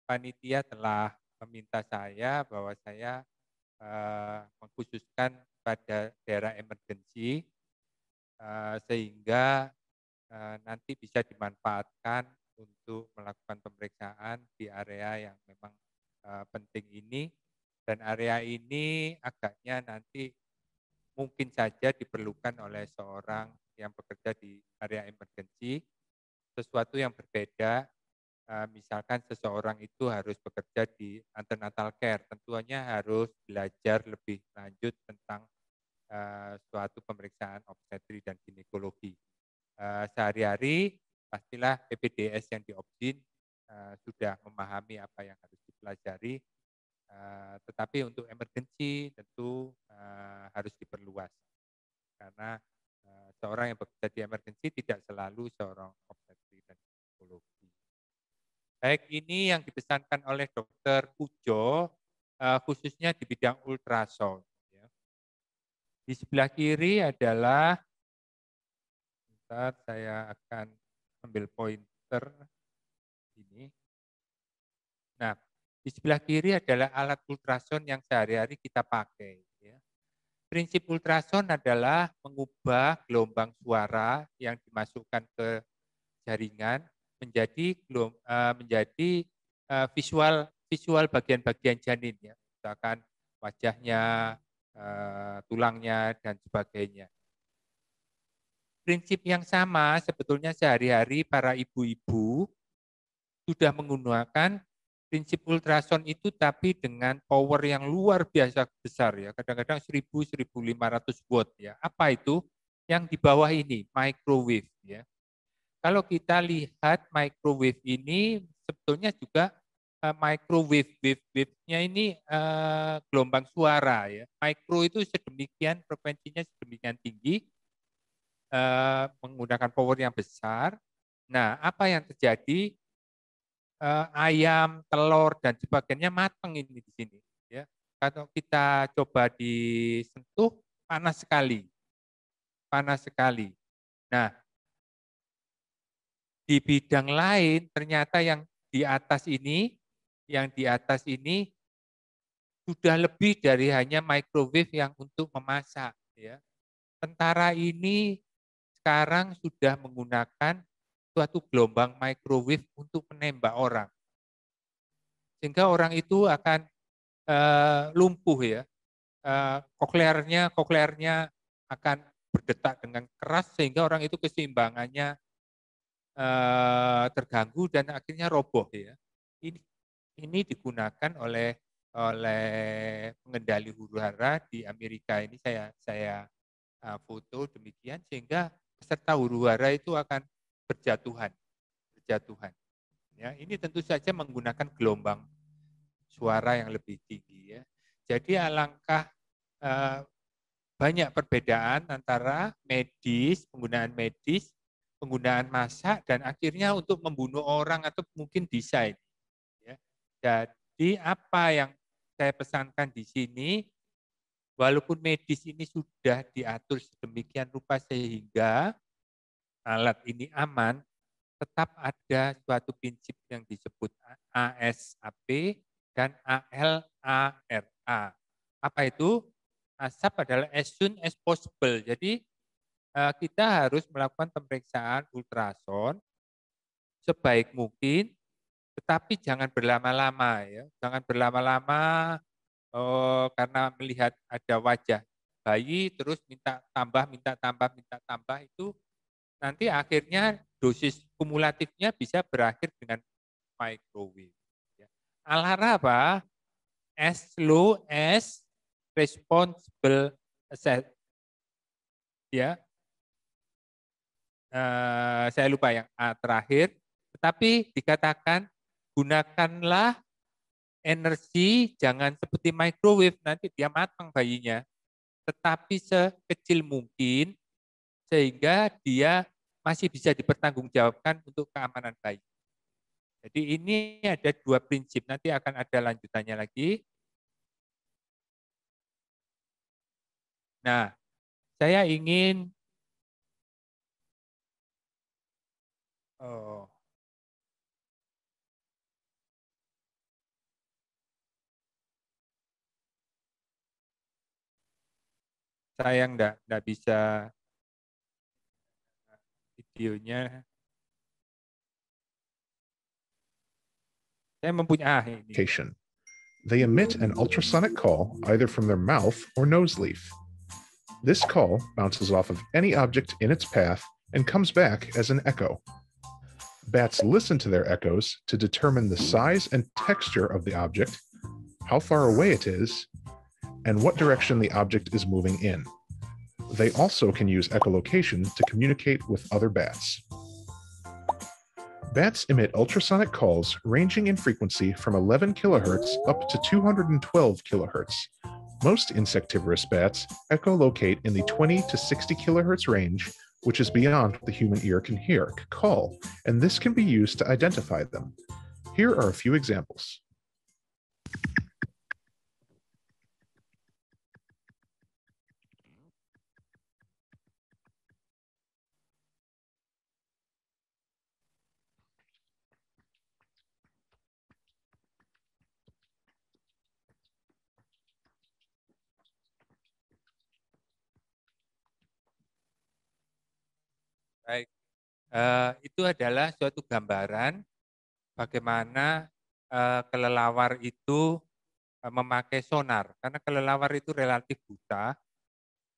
panitia telah meminta saya bahwa saya mengkhususkan pada daerah emergensi, sehingga nanti bisa dimanfaatkan untuk melakukan pemeriksaan di area yang memang penting ini, dan area ini agaknya nanti mungkin saja diperlukan oleh seorang yang bekerja di area emergensi, sesuatu yang berbeda. Misalkan seseorang itu harus bekerja di antenatal care, tentunya harus belajar lebih lanjut tentang suatu pemeriksaan obstetri dan ginekologi. Sehari-hari pastilah PPDS yang diobstin sudah memahami apa yang harus dipelajari, tetapi untuk emergensi tentu harus diperluas, karena seorang yang bekerja di emergensi tidak selalu seorang obstetri dan ginekologi. Baik, ini yang dipesankan oleh Dokter Pujo, khususnya di bidang ultrasound. Ya. Di sebelah kiri adalah, sebentar saya akan ambil pointer ini. Nah, di sebelah kiri adalah alat ultrasound yang sehari-hari kita pakai. Ya. Prinsip ultrasound adalah mengubah gelombang suara yang dimasukkan ke jaringan menjadi visual bagian-bagian janin, ya, misalkan wajahnya, tulangnya, dan sebagainya. Prinsip yang sama sebetulnya sehari-hari para ibu-ibu sudah menggunakan prinsip ultrasound itu, tapi dengan power yang luar biasa besar, ya, kadang-kadang 1.000–1.500 watt, ya. Apa itu? Yang di bawah ini, microwave, ya. Kalau kita lihat microwave ini sebetulnya juga wave-nya ini gelombang suara, ya. Micro itu sedemikian frekuensinya sedemikian tinggi, menggunakan power yang besar. Nah, apa yang terjadi? Ayam, telur, dan sebagainya matang ini di sini. Ya. Kalau kita coba disentuh, panas sekali. Panas sekali. Nah, di bidang lain ternyata yang di atas ini sudah lebih dari hanya microwave yang untuk memasak. Ya. Tentara ini sekarang sudah menggunakan suatu gelombang microwave untuk menembak orang, sehingga orang itu akan lumpuh, ya. Koklearnya akan berdetak dengan keras sehingga orang itu keseimbangannya terganggu dan akhirnya roboh, ya. Ini digunakan oleh pengendali huru hara di Amerika. Ini saya foto demikian, sehingga peserta huru hara itu akan berjatuhan. Ya, ini tentu saja menggunakan gelombang suara yang lebih tinggi, ya. Jadi alangkah banyak perbedaan antara penggunaan medis, penggunaan masak, dan akhirnya untuk membunuh orang atau mungkin desain. Ya. Jadi apa yang saya pesankan di sini, walaupun medis ini sudah diatur sedemikian rupa sehingga alat ini aman, tetap ada suatu prinsip yang disebut ASAP dan ALARA. Apa itu? ASAP adalah as soon as possible. Jadi kita harus melakukan pemeriksaan ultrasound sebaik mungkin, tetapi jangan berlama-lama, ya. Jangan berlama-lama karena melihat ada wajah bayi terus minta tambah itu nanti akhirnya dosis kumulatifnya bisa berakhir dengan microwave. Ya. Alara apa? As low as responsible asset. Ya, saya lupa yang A terakhir. Tetapi dikatakan gunakanlah energi jangan seperti microwave, nanti dia matang bayinya. Tetapi sekecil mungkin sehingga dia masih bisa dipertanggungjawabkan untuk keamanan bayi. Jadi ini ada dua prinsip, nanti akan ada lanjutannya lagi. Nah, saya ingin Sayang enggak bisa videonya. Saya mempunyai ini. They emit an ultrasonic call either from their mouth or nose leaf. This call bounces off of any object in its path and comes back as an echo. Bats listen to their echoes to determine the size and texture of the object, how far away it is, and what direction the object is moving in. They also can use echolocation to communicate with other bats. Bats emit ultrasonic calls ranging in frequency from 11 kilohertz up to 212 kilohertz. Most insectivorous bats echolocate in the 20 to 60 kilohertz range, which is beyond what the human ear can hear, call, and this can be used to identify them. Here are a few examples. Baik, itu adalah suatu gambaran bagaimana kelelawar itu memakai sonar. Karena kelelawar itu relatif buta,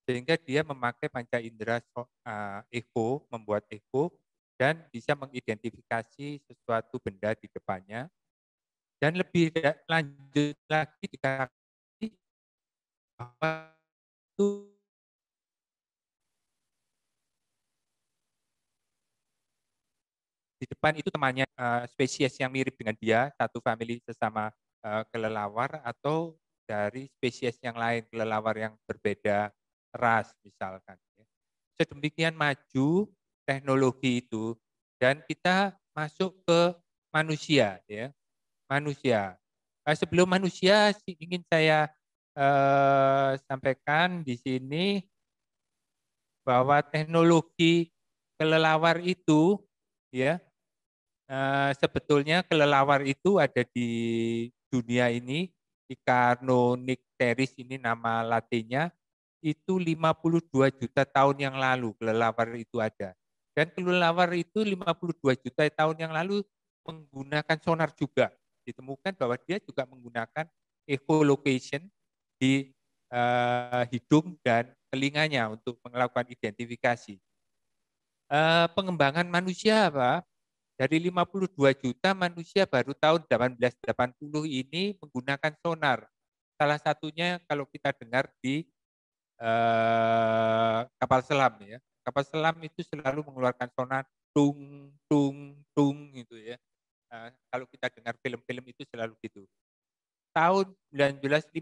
sehingga dia memakai panca indera echo, membuat echo, dan bisa mengidentifikasi sesuatu benda di depannya. Dan lebih lanjut lagi dikatakan bahwa itu di depan itu temannya spesies yang mirip dengan dia, satu famili sesama kelelawar, atau dari spesies yang lain, kelelawar yang berbeda ras misalkan. Sedemikian maju teknologi itu, dan kita masuk ke manusia, ya, manusia. Sebelum manusia, ingin saya sampaikan di sini bahwa teknologi kelelawar itu, ya, sebetulnya kelelawar itu ada di dunia ini, Icaro-nycteris ini nama latinnya, itu 52 juta tahun yang lalu kelelawar itu ada. Dan kelelawar itu 52 juta tahun yang lalu menggunakan sonar juga. Ditemukan bahwa dia juga menggunakan echolocation di hidung dan telinganya untuk melakukan identifikasi. Pengembangan manusia apa? Dari 52 juta manusia baru tahun 1880 ini menggunakan sonar. Salah satunya kalau kita dengar di kapal selam, ya. Kapal selam itu selalu mengeluarkan sonar tung tung tung gitu, ya. Kalau kita dengar film-film itu selalu gitu. Tahun 1955,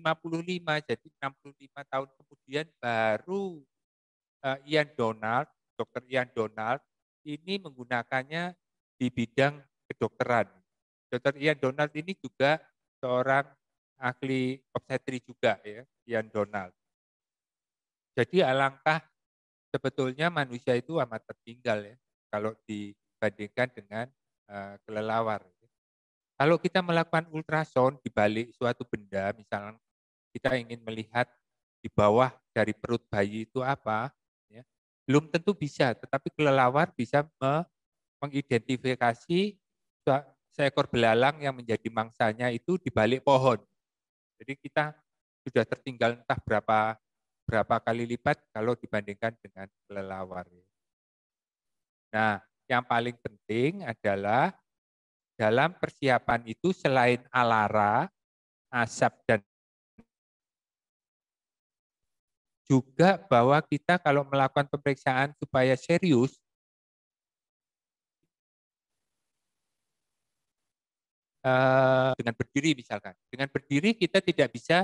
jadi 65 tahun kemudian baru Dr. Ian Donald ini menggunakannya di bidang kedokteran. Dr. Ian Donald ini juga seorang ahli obstetri juga, ya, Ian Donald. Jadi alangkah sebetulnya manusia itu amat tertinggal, ya, kalau dibandingkan dengan kelelawar. Kalau kita melakukan ultrasound di balik suatu benda, misalnya kita ingin melihat di bawah dari perut bayi itu apa, ya, belum tentu bisa, tetapi kelelawar bisa mengidentifikasi seekor belalang yang menjadi mangsanya itu di balik pohon. Jadi kita sudah tertinggal entah berapa kali lipat kalau dibandingkan dengan kelelawar. Nah, yang paling penting adalah dalam persiapan itu selain alara, asap, dan juga bahwa kita kalau melakukan pemeriksaan supaya serius, dengan berdiri misalkan. Dengan berdiri kita tidak bisa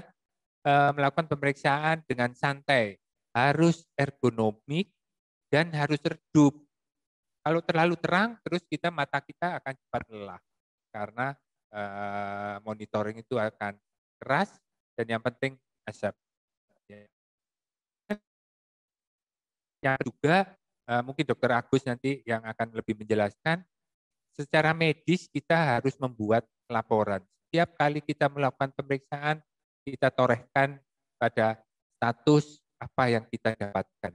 melakukan pemeriksaan dengan santai. Harus ergonomik dan harus redup. Kalau terlalu terang, terus mata kita akan cepat lelah. Karena monitoring itu akan keras, dan yang penting asap. Yang juga mungkin Dokter Agus nanti yang akan lebih menjelaskan, secara medis kita harus membuat laporan. Setiap kali kita melakukan pemeriksaan, kita torehkan pada status apa yang kita dapatkan.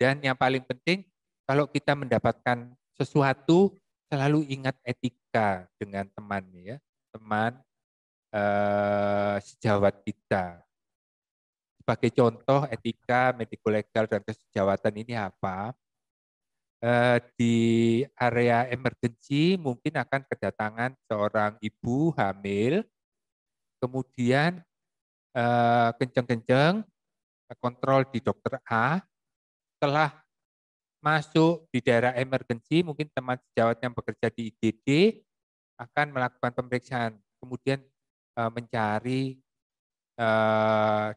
Dan yang paling penting, kalau kita mendapatkan sesuatu, selalu ingat etika dengan teman, ya, teman sejawat kita. Sebagai contoh, etika, medico legal, dan kesejawatan ini apa? Di area emergency mungkin akan kedatangan seorang ibu hamil, kemudian kenceng-kenceng, kontrol di dokter A, setelah masuk di daerah emergency, mungkin teman sejawat yang bekerja di IGD akan melakukan pemeriksaan, kemudian mencari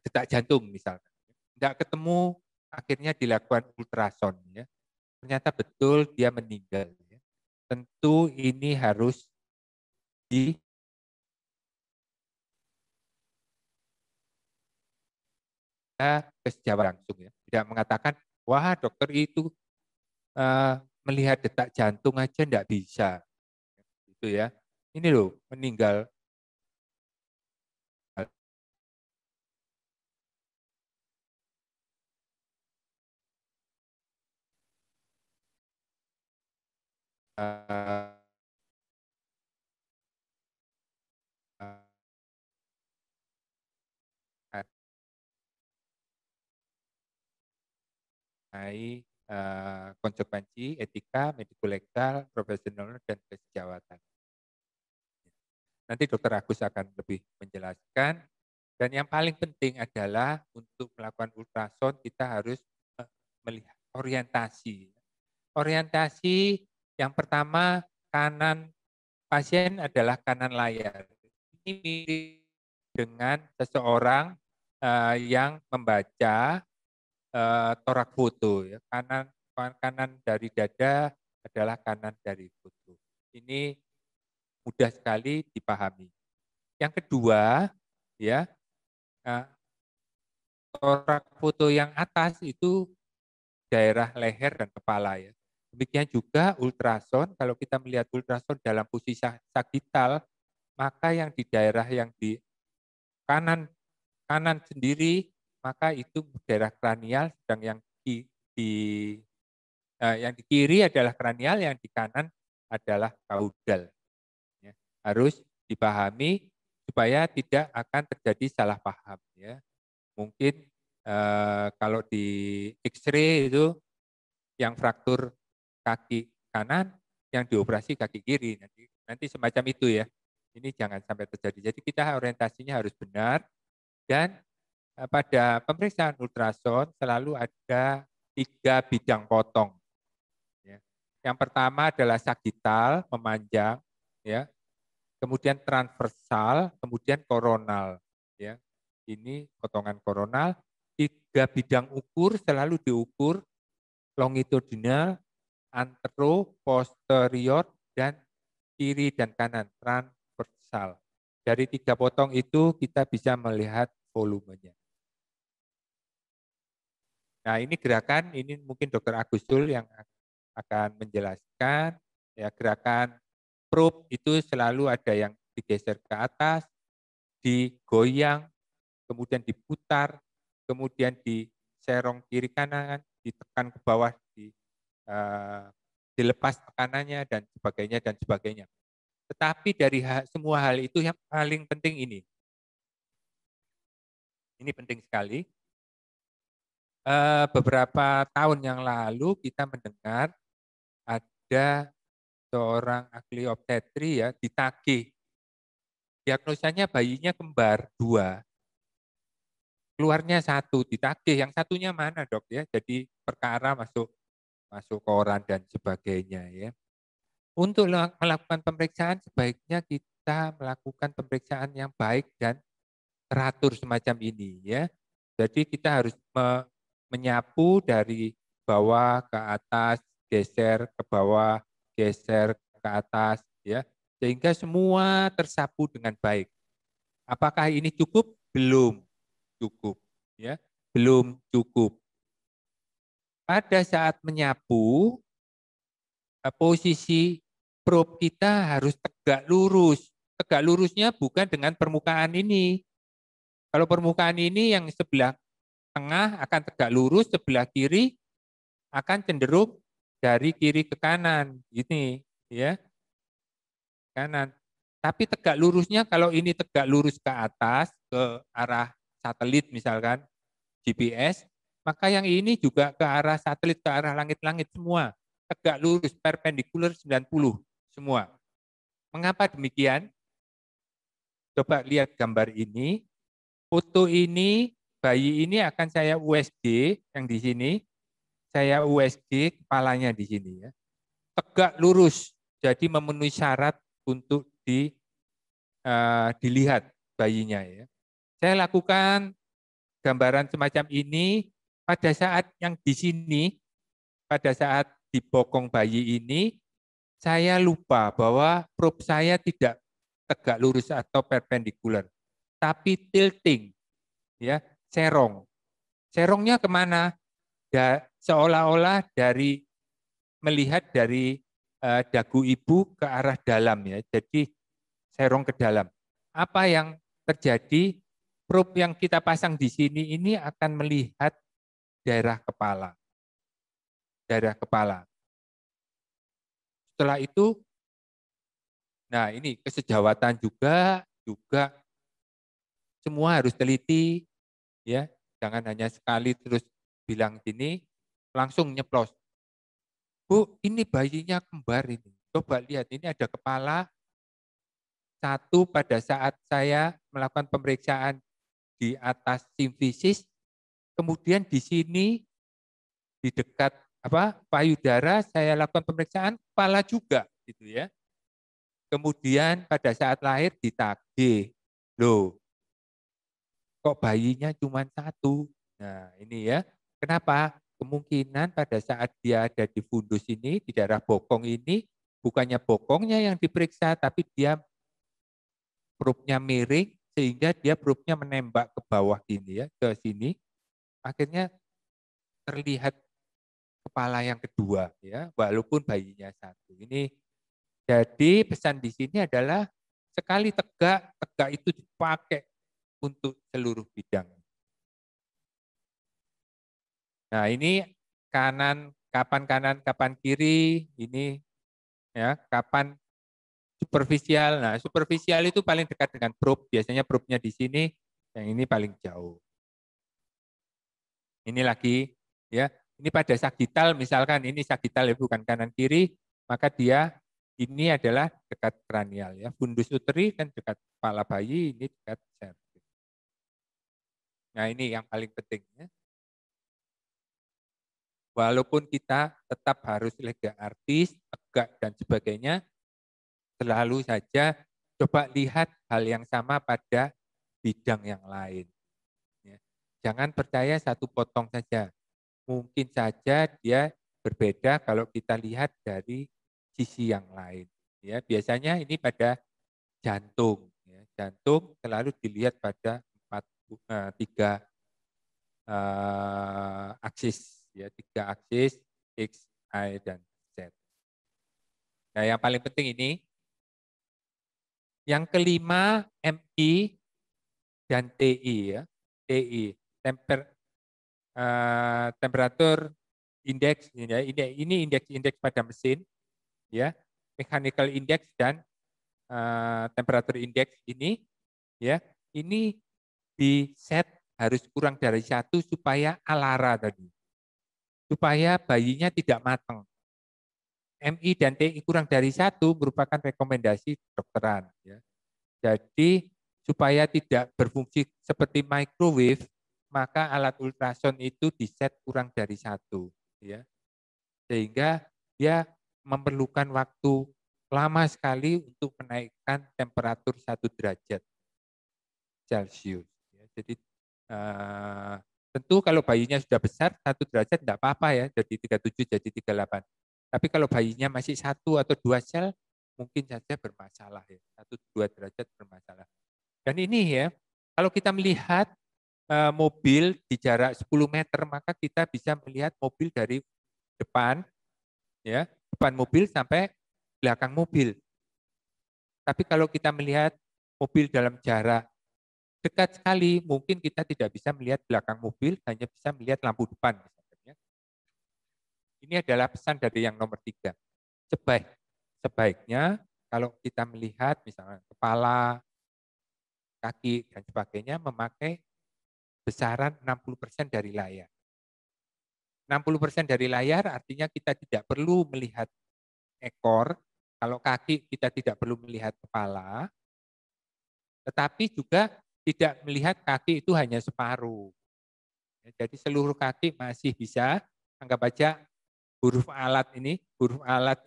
detak jantung misalkan. Tidak ketemu, akhirnya dilakukan ultrason. Ya. Ternyata betul dia meninggal. Ya. Tentu ini harus di kesejawatan langsung. Ya. Tidak mengatakan, wah dokter itu melihat detak jantung aja tidak bisa. Gitu ya. Ini loh, meninggal. Mengenai konsekuensi etika, medico legal, profesional, dan kesejawatan. Nanti Dr. Agus akan lebih menjelaskan. Dan yang paling penting adalah untuk melakukan ultrasound kita harus melihat orientasi. Orientasi yang pertama, kanan pasien adalah kanan layar. Ini mirip dengan seseorang yang membaca torak foto. Ya. Kanan dari dada adalah kanan dari foto. Ini mudah sekali dipahami. Yang kedua, ya, torak foto yang atas itu daerah leher dan kepala, ya. Demikian juga ultrason, kalau kita melihat ultrason dalam posisi sagital, maka yang di daerah yang di kanan sendiri, maka itu daerah kranial, sedang yang di kiri adalah kranial, yang di kanan adalah kaudal. Ya. Harus dipahami supaya tidak akan terjadi salah paham. Ya. Mungkin kalau di X-ray itu yang fraktur kaki kanan, yang dioperasi kaki kiri. Nanti semacam itu ya. Ini jangan sampai terjadi. Jadi kita orientasinya harus benar, dan pada pemeriksaan ultrason selalu ada 3 bidang potong. Ya. Yang pertama adalah sagital, memanjang, ya. Kemudian transversal, kemudian koronal. Ya. Ini potongan koronal. 3 bidang ukur selalu diukur, longitudinal, antero, posterior, dan kiri dan kanan, transversal. Dari 3 potong itu kita bisa melihat volumenya. Nah ini gerakan, ini mungkin Dr. Agustul yang akan menjelaskan. Ya, gerakan probe itu selalu ada yang digeser ke atas, digoyang, kemudian diputar, kemudian diserong kiri kanan, ditekan ke bawah, dilepas tekanannya, dan sebagainya, dan sebagainya. Tetapi dari semua hal itu yang paling penting ini. Ini penting sekali. Beberapa tahun yang lalu kita mendengar ada seorang ahli obstetri ya ditagih. Diagnosanya bayinya kembar 2. Keluarnya 1 ditagih, yang satunya mana dok ya? Jadi perkara masuk koran dan sebagainya ya. Untuk melakukan pemeriksaan sebaiknya kita melakukan pemeriksaan yang baik dan teratur semacam ini ya. Jadi kita harus menyapu dari bawah ke atas, geser ke bawah, geser ke atas ya. Sehingga semua tersapu dengan baik. Apakah ini cukup? Belum cukup ya. Belum cukup. Pada saat menyapu, posisi probe kita harus tegak lurus. Tegak lurusnya bukan dengan permukaan ini. Kalau permukaan ini yang sebelah tengah akan tegak lurus, sebelah kiri akan cenderung dari kiri ke kanan. Ini ya, kanan. Tapi tegak lurusnya kalau ini tegak lurus ke atas, ke arah satelit misalkan, GPS, maka yang ini juga ke arah satelit, ke arah langit-langit semua. Tegak lurus, perpendicular 90 semua. Mengapa demikian? Coba lihat gambar ini. Foto ini, bayi ini akan saya USG yang di sini. Saya USG kepalanya di sini ya. Tegak lurus, jadi memenuhi syarat untuk dilihat bayinya ya. Saya lakukan gambaran semacam ini pada saat yang di sini, pada saat di bokong bayi ini, saya lupa bahwa probe saya tidak tegak lurus atau perpendikular, tapi tilting, ya, serong. Serongnya kemana? Seolah-olah dari melihat dari dagu ibu ke arah dalam ya, jadi serong ke dalam. Apa yang terjadi? Probe yang kita pasang di sini ini akan melihat daerah kepala. Daerah kepala. Setelah itu, nah ini kesejawatan juga semua harus teliti, ya. Jangan hanya sekali terus bilang gini, langsung nyeplos. Bu, ini bayinya kembar ini. Coba lihat, ini ada kepala. Satu pada saat saya melakukan pemeriksaan di atas simfisis, kemudian di sini di dekat payudara saya lakukan pemeriksaan kepala juga, gitu ya. Kemudian pada saat lahir ditagih, loh, kok bayinya cuma satu? Nah ini ya, kenapa? Kemungkinan pada saat dia ada di fundus ini, di daerah bokong ini, bukannya bokongnya yang diperiksa, tapi dia perutnya miring, sehingga dia perutnya menembak ke bawah gini ya, ke sini. Akhirnya terlihat kepala yang kedua, ya, walaupun bayinya satu. Ini jadi pesan di sini adalah sekali tegak, tegak itu dipakai untuk seluruh bidang. Nah ini kapan kanan, kapan kiri, ini ya kapan superficial. Nah superficial itu paling dekat dengan probe, biasanya probe-nya di sini, yang ini paling jauh. Ini lagi ya, ini pada sagittal misalkan, ini sagittal ya bukan kanan kiri, maka dia ini adalah dekat kranial ya, fundus uteri kan dekat kepala bayi, ini dekat cervix. Nah ini yang paling penting ya. Walaupun kita tetap harus lega artis, tegak dan sebagainya, selalu saja coba lihat hal yang sama pada bidang yang lain. Ya. Jangan percaya satu potong saja. Mungkin saja dia berbeda kalau kita lihat dari sisi yang lain. Ya, biasanya ini pada jantung. Ya. Jantung selalu dilihat pada tiga aksis. Ya, 3 aksis, X, Y, dan Z. Nah, yang paling penting ini, yang kelima MI dan TI ya. TI, temperatur indeks ya. Ini indeks pada mesin ya, mechanical index dan temperatur indeks ini ya. Ini di set harus kurang dari 1 supaya alara tadi. Supaya bayinya tidak matang. MI dan TI kurang dari 1 merupakan rekomendasi dokteran. Ya. Jadi supaya tidak berfungsi seperti microwave, maka alat ultrason itu diset kurang dari 1. Ya. Sehingga dia memerlukan waktu lama sekali untuk menaikkan temperatur 1 derajat Celcius. Ya. Jadi tentu kalau bayinya sudah besar 1 derajat tidak apa-apa ya, jadi 37 jadi 38. Tapi kalau bayinya masih 1 atau 2 sel mungkin saja bermasalah ya, 1-2 derajat bermasalah. Dan ini ya, kalau kita melihat mobil di jarak 10 meter maka kita bisa melihat mobil dari depan ya, depan mobil sampai belakang mobil. Tapi kalau kita melihat mobil dalam jarak dekat sekali, mungkin kita tidak bisa melihat belakang mobil, hanya bisa melihat lampu depan. Misalnya. Ini adalah pesan dari yang nomor 3. Sebaiknya kalau kita melihat misalnya kepala, kaki, dan sebagainya memakai besaran 60% dari layar. 60% dari layar artinya kita tidak perlu melihat ekor, kalau kaki kita tidak perlu melihat kepala, tetapi juga tidak melihat kaki itu hanya separuh. Jadi seluruh kaki masih bisa, anggap aja huruf alat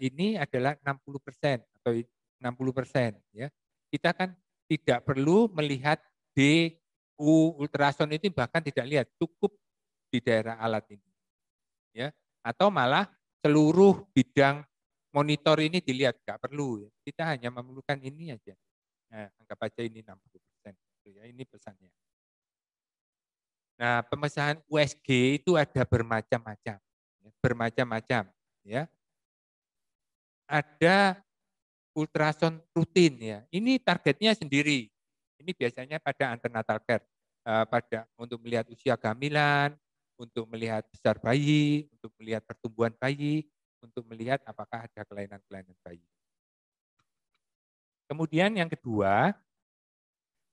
ini adalah 60% atau 60%. Ya. Kita kan tidak perlu melihat D, U, ultrason itu bahkan tidak lihat, cukup di daerah alat ini. Ya. Atau malah seluruh bidang monitor ini dilihat, nggak perlu. Ya. Kita hanya memerlukan ini aja. Nah, anggap aja ini 60%. Ya, ini pesannya. Nah, pemesanan USG itu ada bermacam-macam, bermacam-macam, ya. Ada ultrason rutin, ya. Ini targetnya sendiri. Ini biasanya pada antenatal care, pada untuk melihat usia kehamilan, untuk melihat besar bayi, untuk melihat pertumbuhan bayi, untuk melihat apakah ada kelainan-kelainan bayi. Kemudian yang kedua,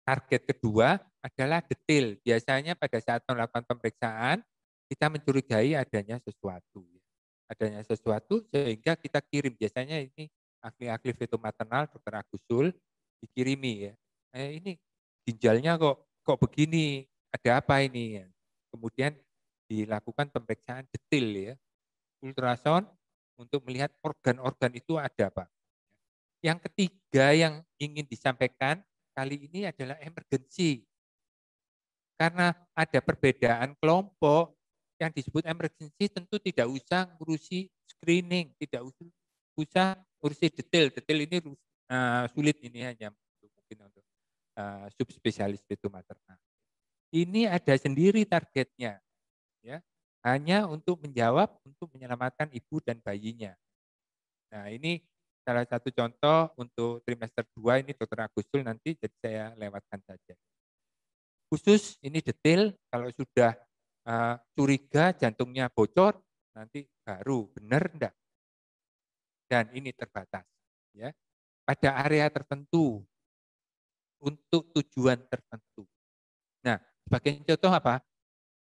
target kedua adalah detail. Biasanya pada saat melakukan pemeriksaan, kita mencurigai adanya sesuatu. Adanya sesuatu sehingga kita kirim. Biasanya ini ahli-ahli fetomaternal, dokter Agusul, dikirimi. Ya. Ini ginjalnya kok begini, ada apa ini? Kemudian dilakukan pemeriksaan detail, ya, ultrasound untuk melihat organ-organ itu ada apa. Yang ketiga yang ingin disampaikan kali ini adalah emergency. Karena ada perbedaan kelompok, yang disebut emergency tentu tidak usah ngurusi screening, tidak usah ngurusi detail. Detail ini sulit, ini hanya mungkin untuk subspesialis fetomaternal. Ini ada sendiri targetnya, ya, hanya untuk menjawab, untuk menyelamatkan ibu dan bayinya. Nah, ini salah satu contoh untuk trimester 2 ini Dr. Agusul, nanti jadi saya lewatkan saja. Khusus ini detail, kalau sudah curiga jantungnya bocor, nanti baru benar enggak. Dan ini terbatas, ya, pada area tertentu untuk tujuan tertentu. Nah, sebagai contoh apa?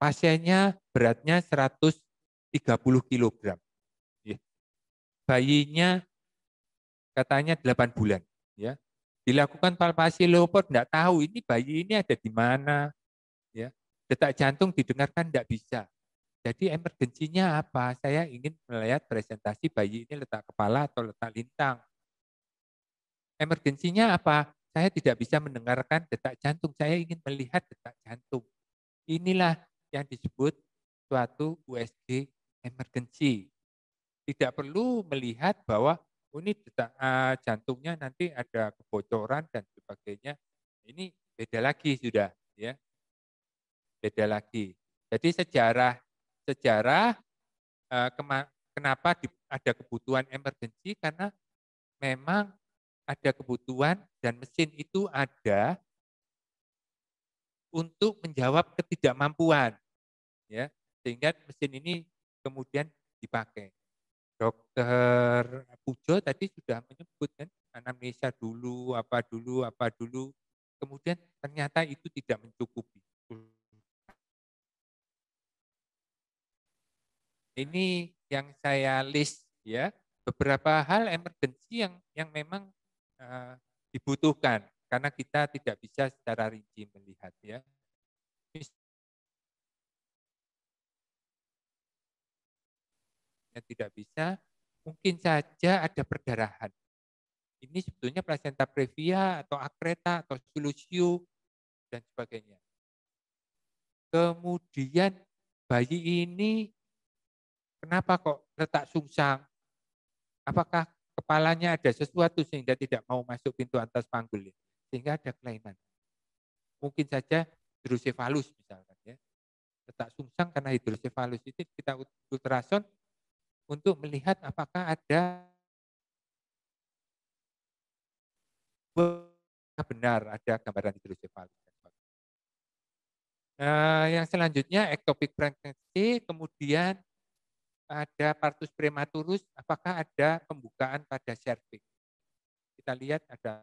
Pasiennya beratnya 130 kg. Bayinya katanya 8 bulan. Ya. Dilakukan palpasi Leopold, enggak tahu ini bayi ini ada di mana. Ya. Detak jantung didengarkan enggak bisa. Jadi emergensinya apa? Saya ingin melihat presentasi bayi ini letak kepala atau letak lintang. Emergensinya apa? Saya tidak bisa mendengarkan detak jantung. Saya ingin melihat detak jantung. Inilah yang disebut suatu USG emergency. Tidak perlu melihat bahwa ini detak jantungnya nanti ada kebocoran dan sebagainya. Ini beda lagi sudah, ya. Beda lagi. Jadi sejarah kenapa ada kebutuhan emergensi, karena memang ada kebutuhan dan mesin itu ada untuk menjawab ketidakmampuan, ya, sehingga mesin ini kemudian dipakai. Dokter Pujo tadi sudah menyebut kan, anamnesa dulu, apa dulu, kemudian ternyata itu tidak mencukupi. Ini yang saya list, ya, beberapa hal emergensi yang memang dibutuhkan karena kita tidak bisa secara rinci melihat, ya. Yang tidak bisa, mungkin saja ada perdarahan. Ini sebetulnya placenta previa atau akreta atau sulusio dan sebagainya. Kemudian bayi ini kenapa kok letak sungsang? Apakah kepalanya ada sesuatu sehingga tidak mau masuk pintu atas panggul, sehingga ada kelainan? Mungkin saja hidrosefalus misalkan, ya. Letak sungsang karena hidrosefalus itu kita ultrason untuk melihat apakah ada benar ada gambaran hidrosefalus. Yang selanjutnya ectopic pregnancy, kemudian ada partus prematurus, apakah ada pembukaan pada serviks. Kita lihat ada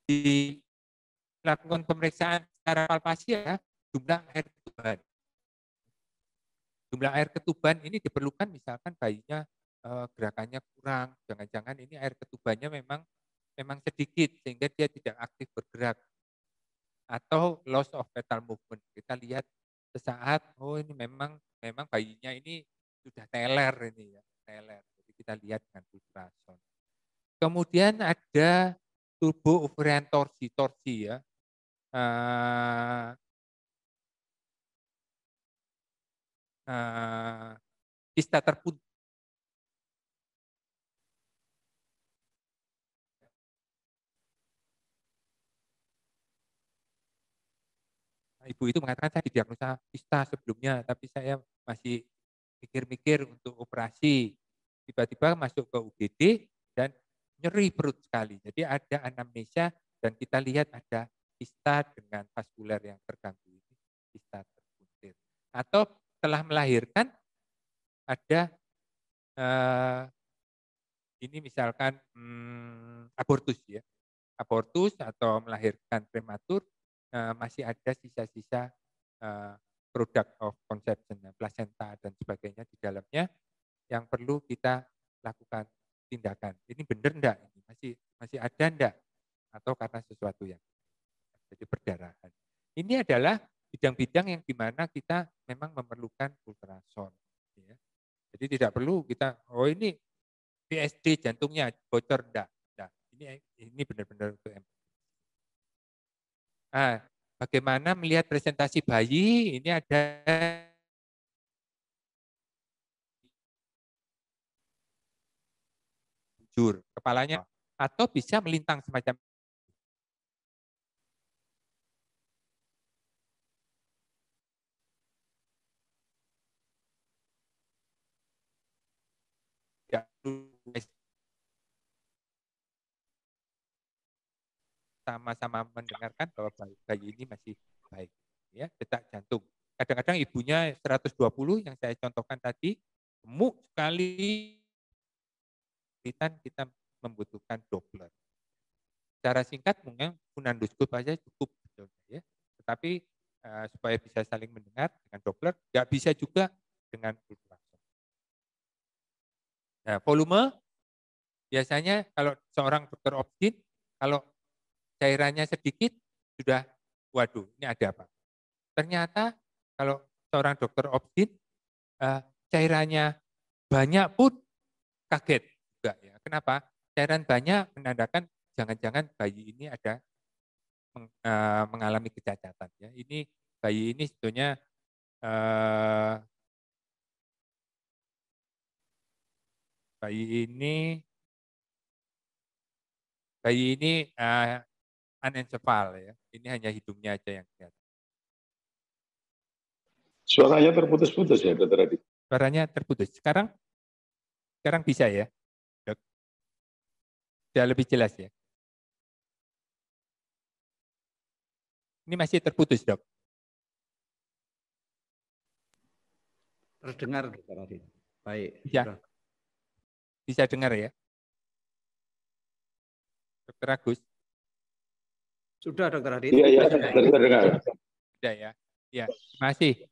dilakukan pemeriksaan secara palpasi ya, jumlah air ketuban. Jumlah air ketuban ini diperlukan misalkan bayinya gerakannya kurang, jangan-jangan ini air ketubannya memang sedikit sehingga dia tidak aktif bergerak, atau loss of fetal movement. Kita lihat sesaat, oh ini memang bayinya ini sudah teler ini ya, teler. Jadi kita lihat dengan ultrasound. Kemudian ada turbo ovarian torsi ya. Kista terpuntung. Ibu itu mengatakan saya didiagnosa kista sebelumnya, tapi saya masih mikir-mikir untuk operasi. Tiba-tiba masuk ke UGD dan nyeri perut sekali. Jadi ada anamnesia dan kita lihat ada kista dengan vaskuler yang terganggu. Ini kista terpuntir. Atau setelah melahirkan ada ini misalkan abortus ya. Abortus atau melahirkan prematur, masih ada sisa-sisa product of conception, placenta dan sebagainya di dalamnya yang perlu kita lakukan tindakan. Ini benar enggak? Ini masih ada enggak? Atau karena sesuatu yang jadi perdarahan. Ini adalah bidang-bidang yang dimana kita memang memerlukan ultrasound. Ya. Jadi tidak perlu kita, oh ini PSD jantungnya bocor enggak? Nah, ini benar-benar untuk bagaimana melihat presentasi bayi? Ini ada jujur kepalanya atau bisa melintang semacam sama-sama mendengarkan bahwa bayi ini masih baik, ya, detak jantung. Kadang-kadang ibunya 120 yang saya contohkan tadi, gemuk sekali, kita membutuhkan Doppler. Secara singkat mungkin funandoskop aja cukup, ya. Tetapi supaya bisa saling mendengar dengan Doppler, nggak bisa juga dengan ultrasound. Nah, volume biasanya kalau seorang dokter obstin, kalau cairannya sedikit, sudah, waduh, ini ada apa? Ternyata kalau seorang dokter obstin, cairannya banyak pun kaget juga. Ya. Kenapa? Cairan banyak menandakan jangan-jangan bayi ini ada mengalami kecacatan. Ya. Ini bayi ini sebetulnya bayi ini anencefal ya. Ini hanya hidungnya aja yang kelihatan. Suaranya terputus-putus ya, Dokter Adit. Suaranya terputus. Sekarang bisa ya, Dok? Sudah lebih jelas ya. Ini masih terputus, Dok. Terdengar, Dokter Adit. Baik. Ya. Bisa dengar ya, Dokter Agus? Sudah, Dokter Adit. Iya, terdengar. Sudah ya. Ya, masih.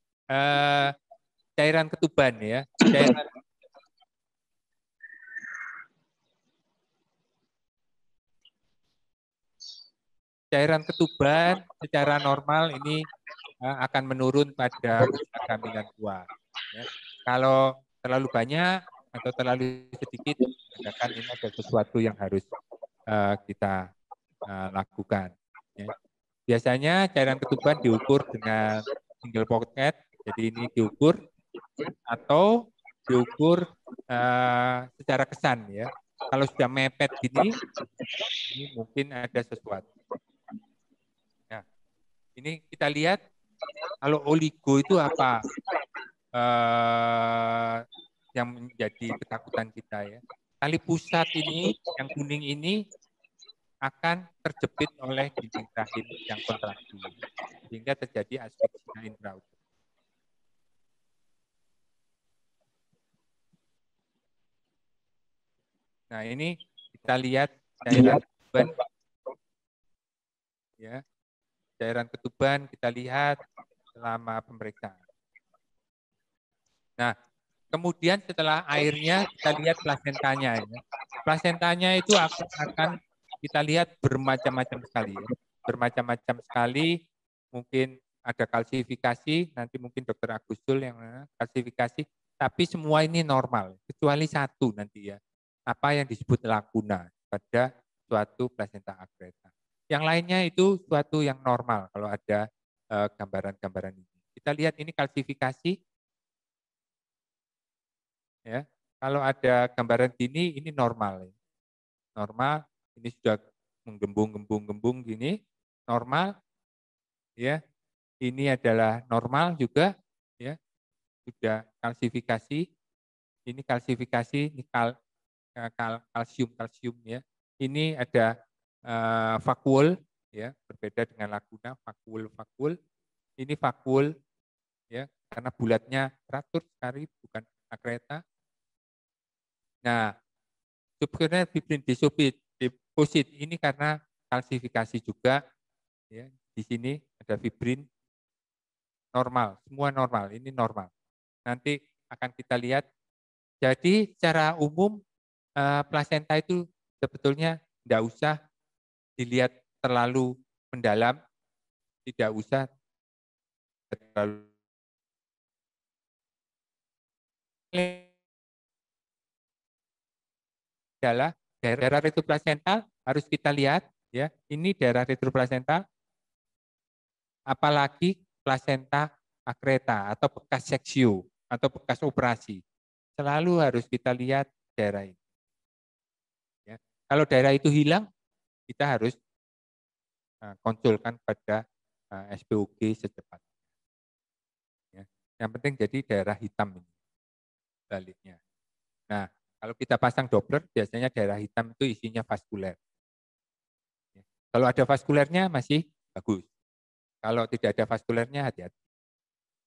Cairan ketuban ya. Cairan ketuban secara normal ini akan menurun pada usia kehamilan tua. Ya. Kalau terlalu banyak atau terlalu sedikit, menandakan ini ada sesuatu yang harus kita lakukan. Ya. Biasanya cairan ketuban diukur dengan single pocket, jadi ini diukur atau diukur secara kesan ya. Kalau sudah mepet gini, ini mungkin ada sesuatu. Nah, ini kita lihat Kalau oligo itu apa? Yang menjadi ketakutan kita ya. Tali pusat ini, yang kuning ini akan terjepit oleh dinding rahim yang kontraksi, sehingga terjadi asfiksia intrauterus. Nah ini kita lihat cairan ketuban, ya, cairan ketuban kita lihat selama pemeriksaan. Nah, kemudian setelah airnya kita lihat plasentanya. Ya. Plasentanya itu akan kita lihat bermacam-macam sekali. Ya. Bermacam-macam sekali, mungkin ada kalsifikasi, nanti mungkin Dr. Agustul yang kalsifikasi, tapi semua ini normal, kecuali satu nanti ya, apa yang disebut lakuna pada suatu plasenta akreta. Yang lainnya itu suatu yang normal kalau ada gambaran-gambaran ini. Kita lihat ini kalsifikasi. Ya, kalau ada gambaran gini, ini normal. Normal, ini sudah menggembung-gembung gini, normal. Ya, ini adalah normal juga. Ya, sudah kalsifikasi. Ini kalsifikasi, ini kalsium ya. Ini ada vakuol, ya, berbeda dengan laguna, vakuol. Ini vakuol, ya, karena bulatnya teratur sekali, bukan akreta. Nah, sebenarnya fibrin deposit ini karena kalsifikasi juga, ya. Di sini ada fibrin normal, semua normal, ini normal. Nanti akan kita lihat. Jadi secara umum plasenta itu sebetulnya tidak usah dilihat terlalu mendalam, tidak usah terlalu adalah daerah retroplasental harus kita lihat ya. Ini daerah retroplasental, apalagi plasenta akreta atau bekas seksio atau bekas operasi. Selalu harus kita lihat daerah ini. Ya. Kalau daerah itu hilang, kita harus konsulkan pada SPOG secepatnya. Ya. Yang penting jadi daerah hitam ini baliknya. Nah, kalau kita pasang Doppler, biasanya daerah hitam itu isinya vaskuler. Kalau ada vaskulernya masih bagus. Kalau tidak ada vaskulernya hati-hati.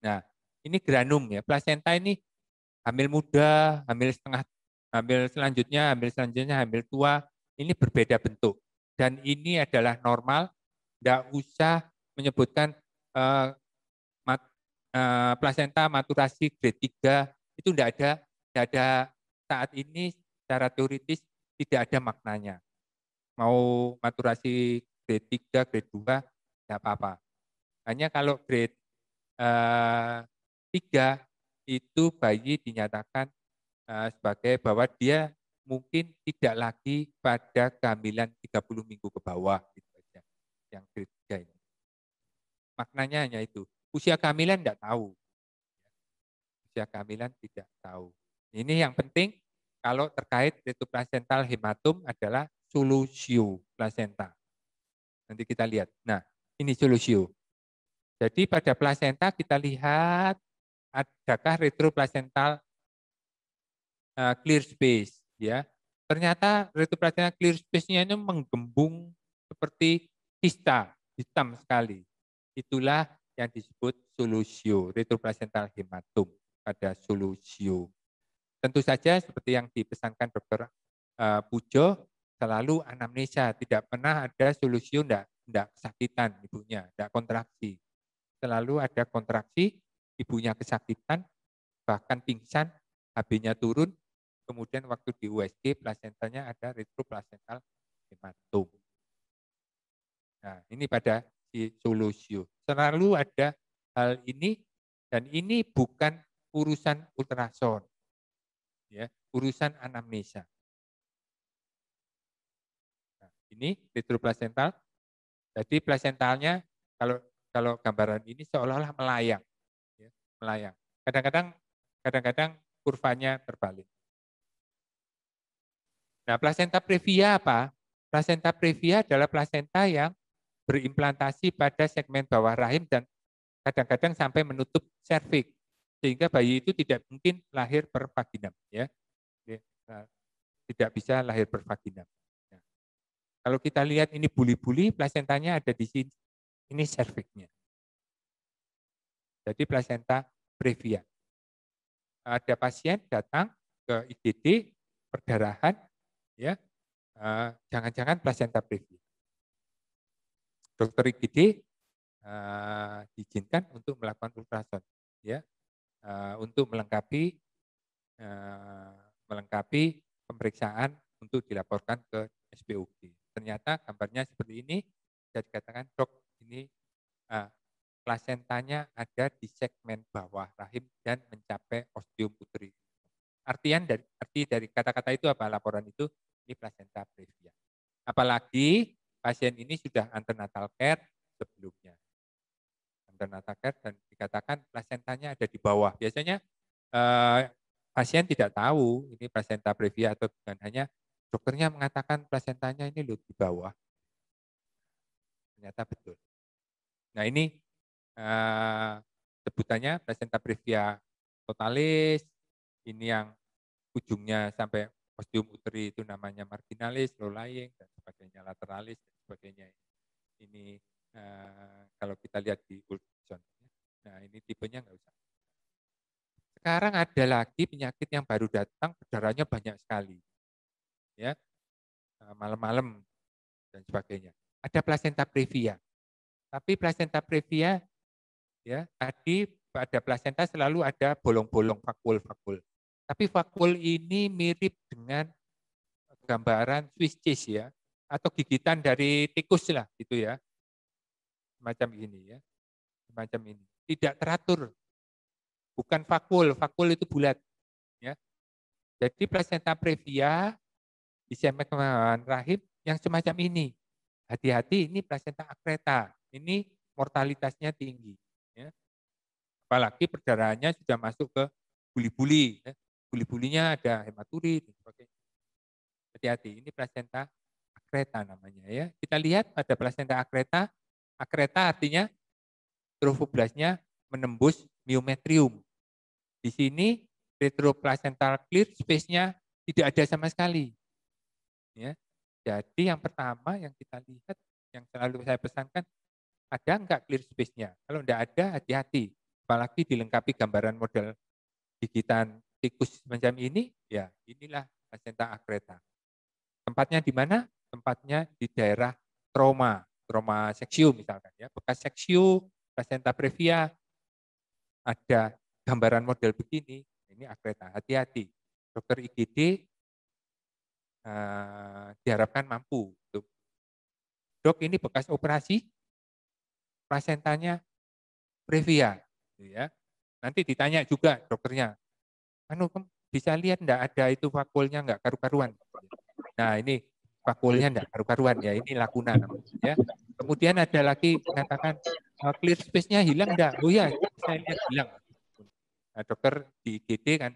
Nah, ini granum ya. Plasenta ini hamil muda, hamil setengah, hamil selanjutnya, hamil tua. Ini berbeda bentuk. Dan ini adalah normal. Tidak usah menyebutkan plasenta maturasi grade 3. Itu tidak ada. Tidak ada saat ini secara teoritis tidak ada maknanya. Mau maturasi grade 3, grade 2, tidak apa-apa. Hanya kalau grade 3 itu bayi dinyatakan sebagai bahwa dia mungkin tidak lagi pada kehamilan 30 minggu ke bawah. Gitu aja. Yang grade 3 ini. Maknanya hanya itu. Usia kehamilan tidak tahu. Usia kehamilan tidak tahu. Ini yang penting kalau terkait retroplacental hematom adalah solusio placenta. Nanti kita lihat. Nah, ini solusio. Jadi pada plasenta kita lihat adakah retroplacental clear space, ya. Ternyata retroplacental clear space-nya ini menggembung seperti kista, hitam sekali. Itulah yang disebut solusio, retroplacental hematom pada solusio. Tentu saja seperti yang dipesankan Dr. Pujo, selalu anamnesa, tidak pernah ada solusio tidak kesakitan ibunya, tidak kontraksi. Selalu ada kontraksi, ibunya kesakitan, bahkan pingsan, HB-nya turun, kemudian waktu di USG plasentanya ada retroplacental hematom. Nah, ini pada si solusio. Selalu ada hal ini, dan ini bukan urusan ultrasound. Ya, urusan anamnesa. Nah, ini retroplacental. Jadi plasentalnya kalau gambaran ini seolah-olah melayang, ya, melayang. Kadang-kadang kurvanya terbalik. Nah, plasenta previa apa? Plasenta previa adalah plasenta yang berimplantasi pada segmen bawah rahim dan kadang-kadang sampai menutup serviks sehingga bayi itu tidak mungkin lahir per vaginam, ya. Tidak bisa lahir per vaginam. Nah, kalau kita lihat ini buli-buli, plasentanya ada di sini, ini serviksnya. Jadi plasenta previa. Ada pasien datang ke IGD perdarahan, ya, jangan-jangan plasenta previa. Dokter IGD diizinkan untuk melakukan ultrasound, ya, untuk melengkapi pemeriksaan untuk dilaporkan ke SPOG. Ternyata gambarnya seperti ini, bisa dikatakan dok ini plasentanya ada di segmen bawah rahim dan mencapai ostium uteri. Arti dari kata-kata itu apa? Laporan itu ini plasenta previa. Apalagi pasien ini sudah antenatal care sebelumnya. Antenatal care dan dikatakan plasentanya ada di bawah. Biasanya pasien tidak tahu ini plasenta previa atau bukan, hanya dokternya mengatakan plasentanya ini loh di bawah. Ternyata betul. Nah ini sebutannya plasenta previa totalis, ini yang ujungnya sampai ostium uteri itu namanya marginalis, low lying, dan sebagainya, lateralis, dan sebagainya. Ini kalau kita lihat di ultrasound. Nah ini tipenya nggak usah. Sekarang ada lagi penyakit yang baru datang, berdarahnya banyak sekali. Ya, malam-malam dan sebagainya. Ada plasenta previa. Tapi plasenta previa, ya, tadi pada plasenta selalu ada bolong-bolong, vakul-vakul. Tapi vakul ini mirip dengan gambaran Swiss cheese, ya, atau gigitan dari tikus lah, gitu ya, semacam ini, ya, semacam ini. Tidak teratur, bukan vakul, vakul itu bulat, ya. Jadi plasenta previa di segmen rahim yang semacam ini. Hati-hati, ini plasenta akreta, ini mortalitasnya tinggi, ya. Apalagi perdarahannya sudah masuk ke buli-buli, ya. Buli-bulinya ada hematuri dan sebagainya. Hati-hati, ini plasenta akreta namanya, ya. Kita lihat pada plasenta akreta, akreta artinya trofoblastnya menembus myometrium. Di sini retroplacental clear space-nya tidak ada sama sekali. Ya. Jadi yang pertama yang kita lihat, yang selalu saya pesankan, ada enggak clear space-nya? Kalau enggak ada, hati-hati. Apalagi dilengkapi gambaran model gigitan tikus semacam ini, ya inilah plasenta akreta. Tempatnya di mana? Tempatnya di daerah trauma seksiu misalkan, ya, bekas seksiu, plasenta previa, ada gambaran model begini, ini akreta. Hati-hati, dokter IGD diharapkan mampu. Dok, ini bekas operasi, plasentanya previa, ya. Nanti ditanya juga dokternya, bisa lihat enggak ada itu vakulnya enggak karu-karuan. Nah ini vakulnya enggak karu-karuan, ya, ini lakuna namanya, ya. Kemudian ada lagi mengatakan clear space-nya hilang enggak? Oh ya, saya lihat hilang. Nah, dokter di IGD kan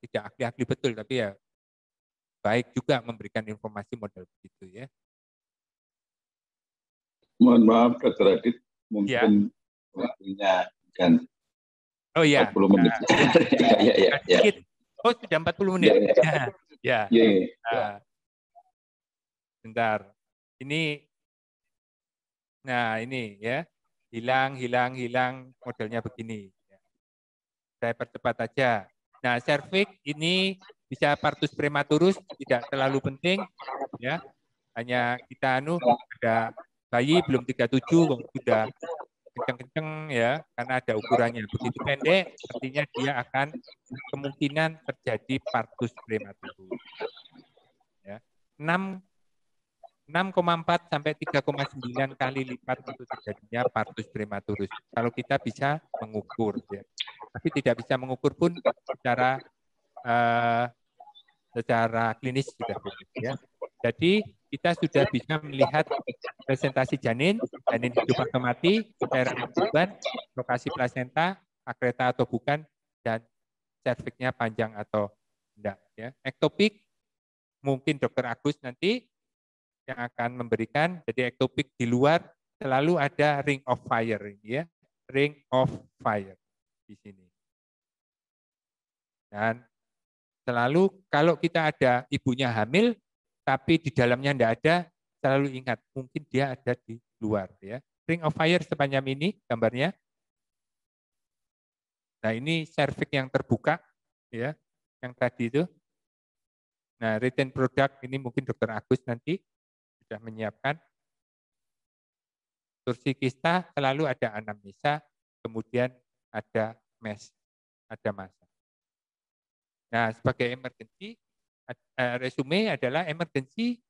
tidak ahli-ahli betul, tapi ya baik juga memberikan informasi model begitu, ya. Mohon maaf, Dr. Adit, Ya. mungkin waktunya kan Oh ya, 40 menit. Ya. Oh sudah 40 menit. Ya. Bentar. Ini, nah ini ya, hilang modelnya begini. Saya percepat aja. Nah, serviks ini bisa partus prematurus, tidak terlalu penting, ya. Hanya kita ada bayi belum 37, sudah kenceng-kenceng, ya, karena ada ukurannya. Begitu pendek, artinya dia akan kemungkinan terjadi partus prematurus. Ya. 6,4 sampai 3,9 kali lipat untuk terjadinya partus prematurus. Kalau kita bisa mengukur, ya. Tapi tidak bisa mengukur pun secara klinis sudah boleh, ya. Jadi kita sudah bisa melihat presentasi janin hidup atau mati, cairan korban, lokasi plasenta, akreta atau bukan, dan serviksnya panjang atau enggak, ya. Ektopik mungkin Dr. Agus nanti yang akan memberikan. Jadi ektopik di luar selalu ada ring of fire ini, ya. Ring of Fire di sini. Dan selalu kalau kita ada ibunya hamil, tapi di dalamnya tidak ada, selalu ingat mungkin dia ada di luar. Ya. Ring of Fire sepanjang ini gambarnya. Nah ini serviks yang terbuka, ya, yang tadi itu. Nah retain product ini mungkin Dr. Agus nanti sudah menyiapkan. Tursi kista selalu ada anamnesa, kemudian ada mesh, ada masa. Nah sebagai emergency, resume adalah emergency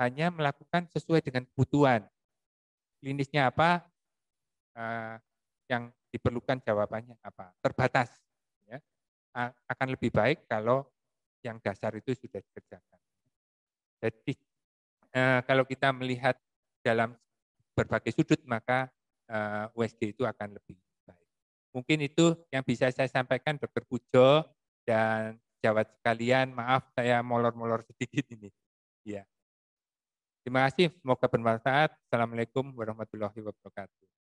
hanya melakukan sesuai dengan kebutuhan. Klinisnya apa, yang diperlukan jawabannya apa, terbatas. Ya. Akan lebih baik kalau yang dasar itu sudah dikerjakan. Jadi kalau kita melihat dalam berbagai sudut, maka USG itu akan lebih baik. Mungkin itu yang bisa saya sampaikan, Dr. Pujo dan sejawat sekalian. Maaf saya molor-molor sedikit ini. Ya. Terima kasih, semoga bermanfaat. Assalamualaikum warahmatullahi wabarakatuh.